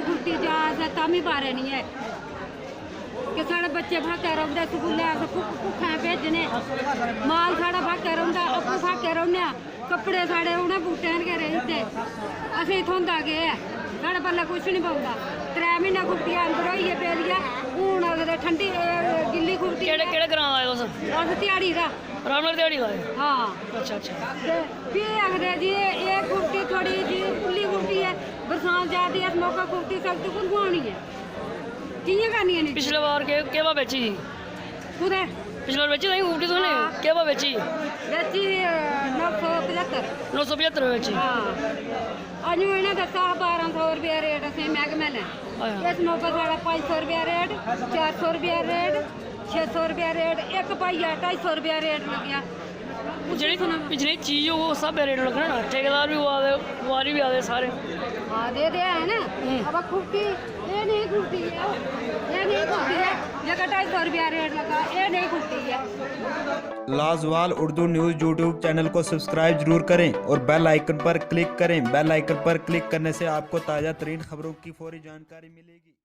गुट्टी जहाज तामी बारे नहीं है कि साढ़े बच्चे फाके रौंदे स्कूलें अस भुक्खें भेजने माल साढ़ा फाके रौंदा आपूं फाके रौह्ने कपड़े साढ़े उ'नें बूटें गै रेही असें थ्होंदा केह् ऐ साढ़े पल्ले कुछ नहीं पौंदा 3 म्हीने खुट्टियां अंदर होइयै पेदियां हून अगर ठंडी गिल्ली खुट्टी केह्ड़े ग्रां आए तुस अस ध्याड़ी दा रामनगर ध्याड़ी लाए हाँ अच्छा अच्छा ते फ्ही आखदे जी एह् खुट्टी थोड़ी जी खुल्ली खुट्टी है बरसात जाती है मौका खुट्टी सख्त कुरबानी है कि'यां करनी है पिछले बार केह् भाव बेची ही कुदै पिछले बार बेची नहीं खुट्टी तुसें केह् भाव बेची बेची 975 975 बेची हाँ अज इन्हें दसा 1200 रुपया रेट असें मैहकमे ने इस मौके साढ़ा 500 रुपया रेट 400 रुपया रेट 600 रुपया रेट एक पाइया 250 रुपया रेट लग्या ਜਿਹੜੀ चीज़ हो उस स्हाबै रेट लगना ना ठेकेदार भी आ दे व्यापारी भी आ दे सारे दे है ना अब खुट्टी ये नहीं खुट्टी है ये नहीं खुट्टी है जगह 250 रुपया रेट लगा ये नहीं खुट्टी है। लाजवाल उर्दू न्यूज़ यूट्यूब चैनल को सब्सक्राइब जरूर करें और बेल आइकन पर क्लिक करें। बेल आइकन पर क्लिक करने से आपको ताज़ा तरीन खबरों की फौरी जानकारी मिलेगी।